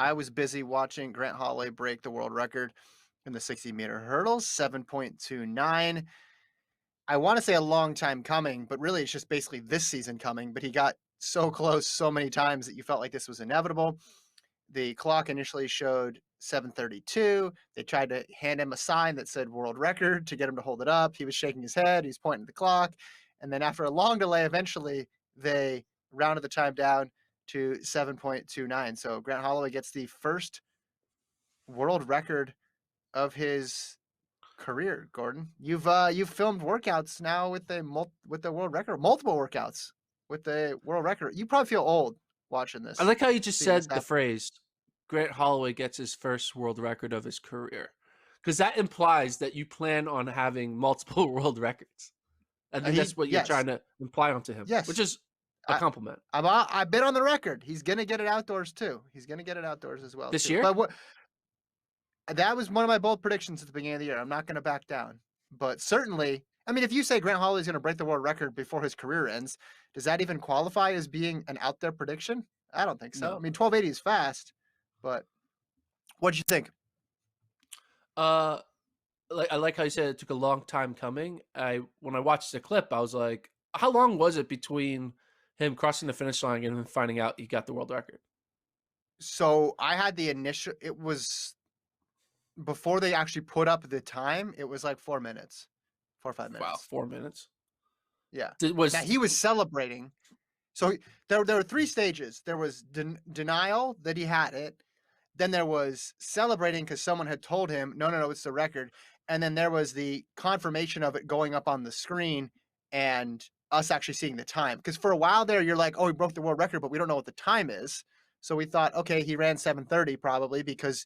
I was busy watching Grant Holloway break the world record in the 60-meter hurdles, 7.29. I want to say a long time coming, but really it's just basically this season coming. But he got so close so many times that you felt like this was inevitable. The clock initially showed 7:32. They tried to hand him a sign that said world record to get him to hold it up. He was shaking his head. He's pointing at the clock. And then after a long delay, eventually they rounded the time down to 7.29. So Grant Holloway gets the first world record of his career, Gordon. You've filmed workouts now with with the world record, multiple workouts with the world record. You probably feel old watching I this, like how you just seeing this said the happen. phrase, Grant Holloway gets his first world record of his career, because that implies that you plan on having multiple world records. I think He that's what you're Yes, trying to imply onto him, which yes. is a I compliment. I've been on the record. He's gonna get it outdoors too. He's gonna get it outdoors as well This too. year? But what that was one of my bold predictions at the beginning of the year. I'm not gonna back down. But certainly, I mean, if you say Grant Holloway's gonna break the world record before his career ends, does that even qualify as being an out there prediction? I don't think so. I No. mean, 1280 is fast, but what'd you think? Uh, I like how you said it took a long time coming. I When I watched the clip, I was like, how long was it between him crossing the finish line and then finding out he got the world record? So I had the initial. It was before they actually put up the time. It was like 4 minutes, 4 or 5 Wow, minutes. 4 minutes. Yeah. Did Now was he was celebrating. So there were three stages. There was denial that he had it. Then there was celebrating because someone had told him, no, no, no, it's the record. And then there was the confirmation of it going up on the screen and us actually seeing the time. Because for a while there, you're like, oh, he broke the world record, but we don't know what the time is. So we thought, okay, he ran 7:30 probably because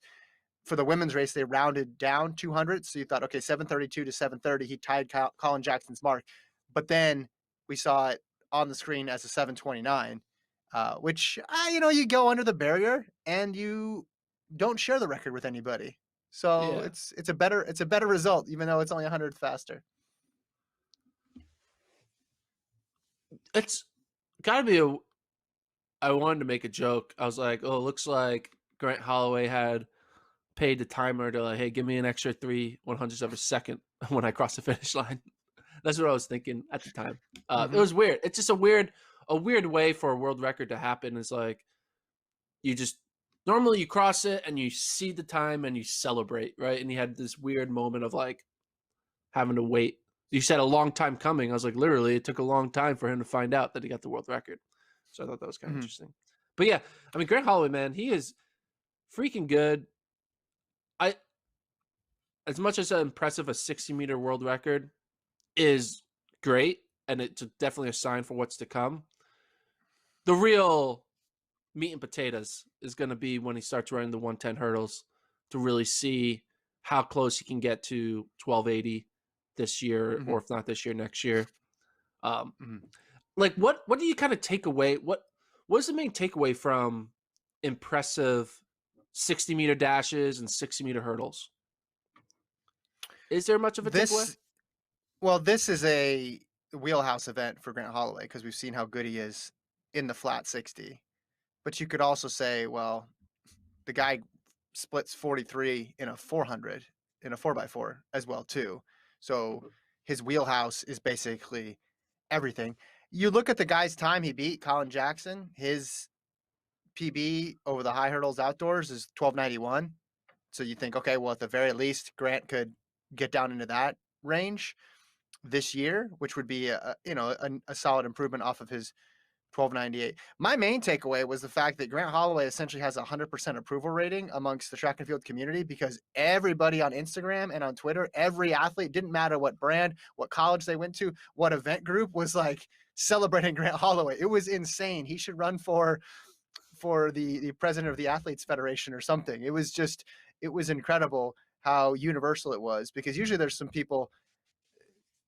for the women's race, they rounded down 200. So you thought, okay, 7:32 to 7:30, he tied Colin Jackson's mark. But then we saw it on the screen as a 7:29, which, you go under the barrier and you don't share the record with anybody. So yeah. it's a better result, even though it's only 100 faster. It's gotta be a I wanted to make a joke. I was like, "Oh, it looks like Grant Holloway had paid the timer to like, hey, give me an extra 3/100ths of a second when I cross the finish line." That's what I was thinking at the time. It Hmm. was weird. It's just a weird way for a world record to happen. It's like you just normally you cross it and you see the time and you celebrate, right? And you had this weird moment of like having to wait. You said a long time coming. I was like, literally, it took a long time for him to find out that he got the world record. So I thought that was kind of Hmm. interesting. But yeah, I mean, Grant Holloway, man, he is freaking good. I As much as impressive a 60-meter world record is great, and it's definitely a sign for what's to come. The real meat and potatoes is going to be when he starts running the 110 hurdles to really see how close he can get to 1280 this year, Hmm. or if not this year, next year. Um, Hmm. like what do you kind of take away? What is the main takeaway from impressive 60-meter dashes and 60-meter hurdles? Is there much of a takeaway? This this is a wheelhouse event for Grant Holloway because we've seen how good he is in the flat 60. But you could also say, well, the guy splits 43 in a 400 in a 4x4 as well too. So his wheelhouse is basically everything. You look at the guy's time he beat, Colin Jackson, his PB over the high hurdles outdoors is 1291. So you think, okay, well, at the very least, Grant could get down into that range this year, which would be a solid improvement off of his 1298. My main takeaway was the fact that Grant Holloway essentially has a 100% approval rating amongst the track and field community because everybody on Instagram and on Twitter, every athlete, didn't matter what brand, what college they went to, what event group, was like celebrating Grant Holloway. It was insane. He should run for the president of the Athletes Federation or something. It was incredible how universal it was because usually there's some people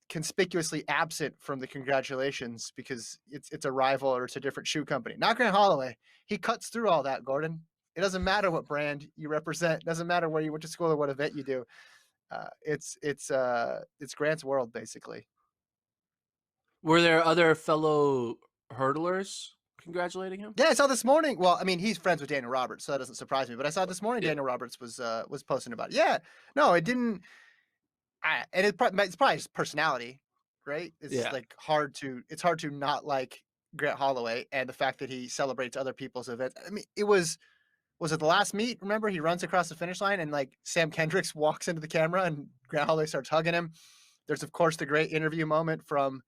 conspicuously absent from the congratulations because it's a rival or it's a different shoe company. Not Grant Holloway. He cuts through all that, Gordon. It doesn't matter what brand you represent. It doesn't matter where you went to school or what event you do. It's Grant's world basically. Were there other fellow hurdlers congratulating him? Yeah, I saw this morning. Well, I mean, he's friends with Daniel Roberts, so that doesn't surprise me. But I saw this morning Yeah. Daniel Roberts was posting about it. Yeah, no, it didn't. And it's probably his personality, right? It's Yeah. like hard to not like Grant Holloway and the fact that he celebrates other people's events. I mean, was it the last meet? Remember, he runs across the finish line and like Sam Kendricks walks into the camera and Grant Holloway starts hugging him. There's of course the great interview moment from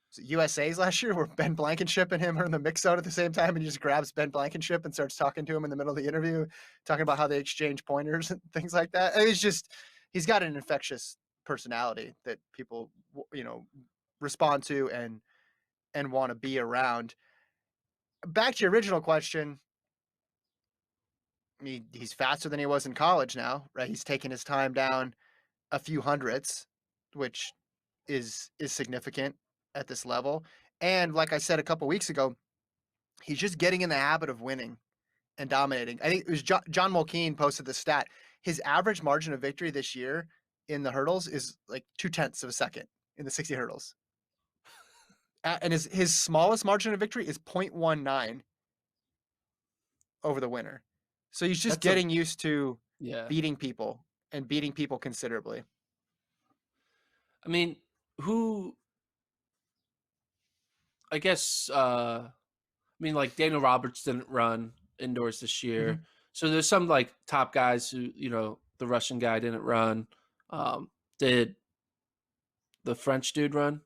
was it USA's last year where Ben Blankenship and him are in the mix zone at the same time, and he just grabs Ben Blankenship and starts talking to him in the middle of the interview, talking about how they exchange pointers and things like that. It's just he's got an infectious personality that people respond to and want to be around. Back to your original question, he's faster than he was in college now, right? He's taking his time down a few hundredths, which is significant at this level. And like I said a couple weeks ago, he's just getting in the habit of winning and dominating. I think it was John Mulkeen posted the stat. His average margin of victory this year in the hurdles is like 2/10 of a second in the 60 hurdles. And his smallest margin of victory is 0.19 over the winner. So he's just That's a getting used to yeah. beating people and beating people considerably. I mean, who I guess I mean like Daniel Roberts didn't run indoors this year. Mhm. So there's some like top guys who, the Russian guy didn't run. Did the French dude run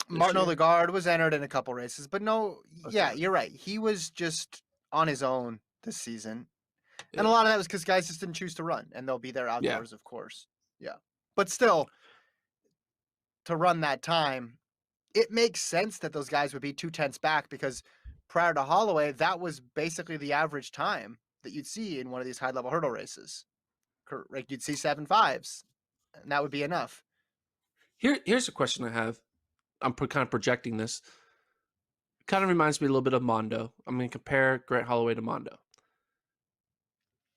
this Martin year? Odegaard was entered in a couple races, but no, yeah, Okay. you're right. He was just on his own this season. And a Yeah. lot of that was because guys just didn't choose to run, and they'll be there Yeah. outdoors, of course. Yeah. But still, to run that time, it makes sense that those guys would be 2/10 back because prior to Holloway, that was basically the average time that you'd see in one of these high level hurdle races. Like you'd see 7.5s, and that would be enough. Here's a question I have. I'm kind of projecting this. Kind of reminds me a little bit of Mondo. I'm going to compare Grant Holloway to Mondo.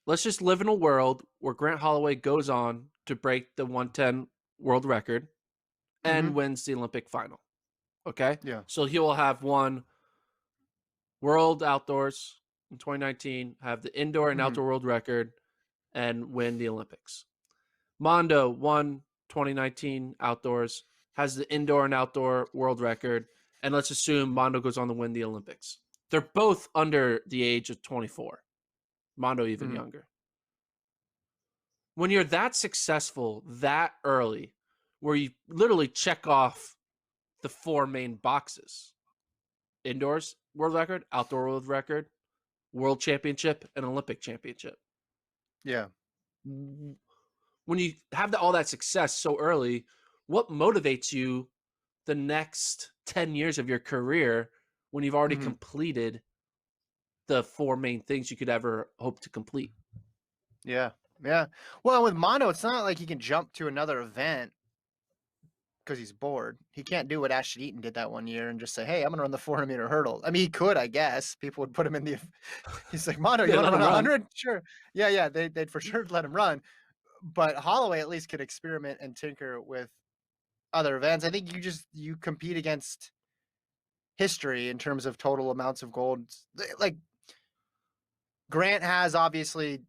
Let's just live in a world where Grant Holloway goes on to break the 110 world record Hmm. and wins the Olympic final. Okay? Yeah. So he will have won World Outdoors in 2019, have the indoor and Hmm. outdoor world record, and win the Olympics. Mondo won 2019 outdoors, has the indoor and outdoor world record, and let's assume Mondo goes on to win the Olympics. They're both under the age of 24. Mondo even Hmm. younger. When you're that successful that early, where you literally check off the four main boxes: indoors world record, outdoor world record, world championship, and Olympic championship. Yeah. When you have all that success so early, what motivates you the next 10 years of your career when you've already Hmm. completed the four main things you could ever hope to complete? Yeah. Yeah. Well, with Mondo, it's not like he can jump to another event because he's bored. He can't do what Ashton Eaton did that one year and just say, "Hey, I'm gonna run the 400-meter hurdle." I mean, he could, I guess. People would put him in the. He's like, "Mondo, you They want to let run him run. 100? Sure." Yeah, yeah. They'd for sure let him run. But Holloway at least could experiment and tinker with other events. I think you compete against history in terms of total amounts of gold. Like Grant has obviously,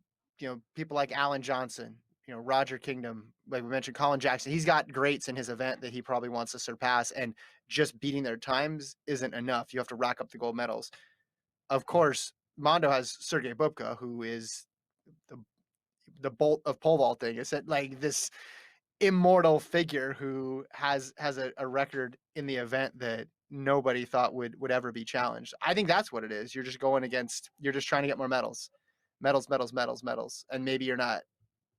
people like Alan Johnson, Roger Kingdom, like we mentioned, Colin Jackson. He's got greats in his event that he probably wants to surpass, and just beating their times isn't enough. You have to rack up the gold medals. Of course, Mondo has Sergey Bubka, who is the the bolt of pole vaulting. It's like this immortal figure who has a record in the event that nobody thought would ever be challenged. I think that's what it is. You're just trying to get more medals. Medals, medals, medals, medals. And maybe you're not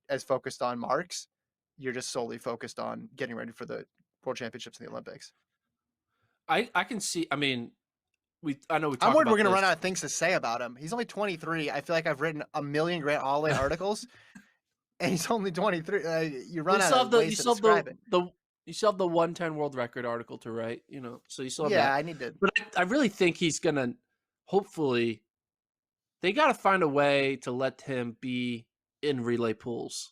as focused on marks. You're just solely focused on getting ready for the world championships and the Olympics. I can see. I mean, I know we I'm talk worried we're about gonna run out this. of things to say about him. He's only 23. I feel like I've written a million Grant Holloway articles, and he's only 23. You Well, run out of ways you to still have describe it. you still have the 110 world record article to write. So you still have Yeah, that. I need to. But I really think he's gonna. Hopefully, they got to find a way to let him be in relay pools.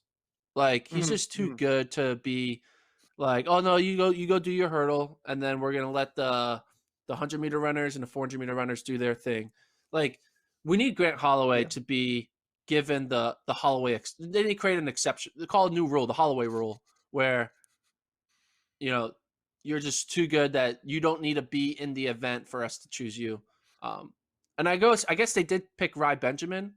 Like he's Mhm, just too mhm. good to be like, oh no, you go do your hurdle, and then we're gonna let the the 100-meter runners and the 400-meter runners do their thing. Like, we need Grant Holloway Yeah. to be given the Holloway. They need to create an exception. They call a new rule, the Holloway rule, where you know you're just too good that you don't need to be in the event for us to choose you. Um, and I guess they did pick Rye Benjamin,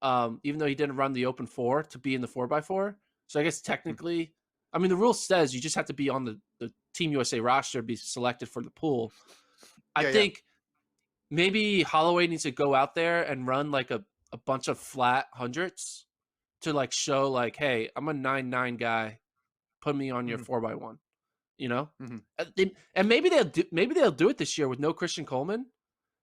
even though he didn't run the open four to be in the 4x4. So I guess Mm. technically, I mean, the rule says you just have to be on the Team USA roster to be selected for the pool. I Yeah, yeah. think maybe Holloway needs to go out there and run like a bunch of flat hundreds to like show like, hey, I'm a 9-9 guy. Put me on your Mhm, 4x1. You know, mhm. and maybe they'll do it this year with no Christian Coleman.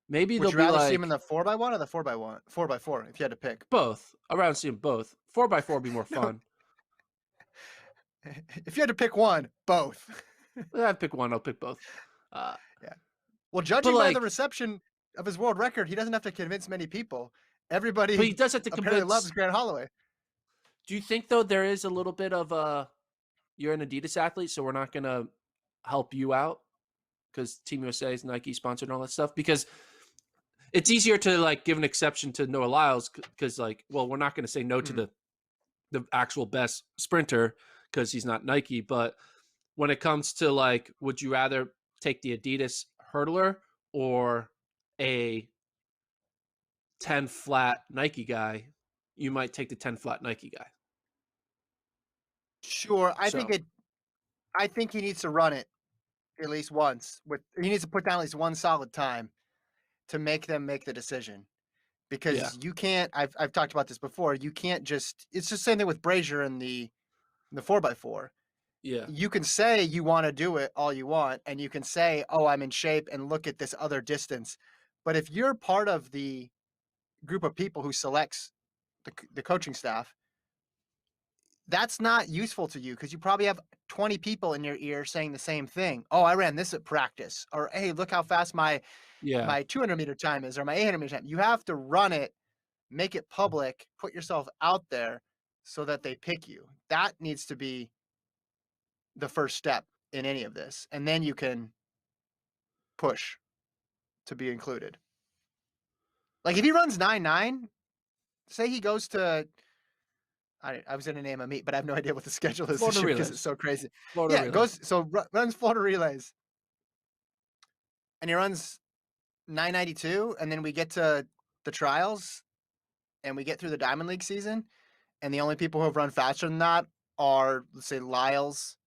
Maybe Would they'll you be rather see him in like the 4x1 or the 4x1? 4x4, if you had to pick. both. I'd rather see them both. 4x4 would be more No, fun. if you had to pick one, both. I'd pick one. I'll pick both. Uh, Yeah. Well, but judging by the like, reception of his world record, he doesn't have to convince many people. but he Everybody does have to apparently convince. loves Grant Holloway. Do you think though there is a little bit of you're an Adidas athlete, so we're not gonna help you out because Team USA is Nike sponsored and all that stuff? Because it's easier to like give an exception to Noah Lyles because like, well, we're not gonna say no to Mhm. the actual best sprinter because he's not Nike. But when it comes to like, would you rather take the Adidas hurdler or a 10 flat Nike guy? You might take the 10 flat Nike guy. Sure, So I think he needs to run it at least once with he needs to put down at least one solid time to make them make the decision. yeah, Because you can't I've talked about this before, you can't just it's the same thing with Brazier in the 4x4. yeah, You can say you wanna do it all you want, and you can say, "Oh, I'm in shape, and look at this other distance." But if you're part of the group of people who selects the coaching staff, that's not useful to you because you probably have 20 people in your ear saying the same thing. "Oh, I ran this at practice," or, "Hey, look how fast yeah. my 200-meter time is or my 800-meter time." You have to run it, make it public, put yourself out there so that they pick you. That needs to be the first step in any of this, and then you can push to be included. Like, if he runs 9.9, say he goes to I was gonna name a meet, but I have no idea what the schedule is Florida this year because it's relays. so crazy. Florida Yeah, relays. goes so runs Florida relays, and he runs 9.92, and then we get to the trials, and we get through the Diamond League season, and the only people who have run faster than that are, let's say, Lyles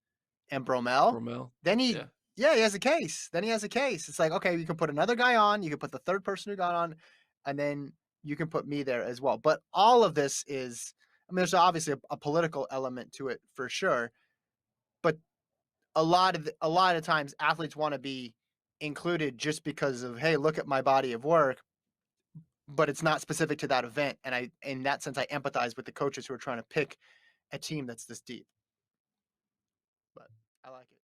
and Bromell, Romel. then Yeah. he has a case. Then he has a case. It's like, okay, you can put another guy on, you can put the third person who got on, and then you can put me there as well. But all of this is, I mean, there's obviously a political element to it for sure, but a lot of times athletes want to be included just because of, hey, look at my body of work, but it's not specific to that event. And in that sense, I empathize with the coaches who are trying to pick a team that's this deep. But I like it.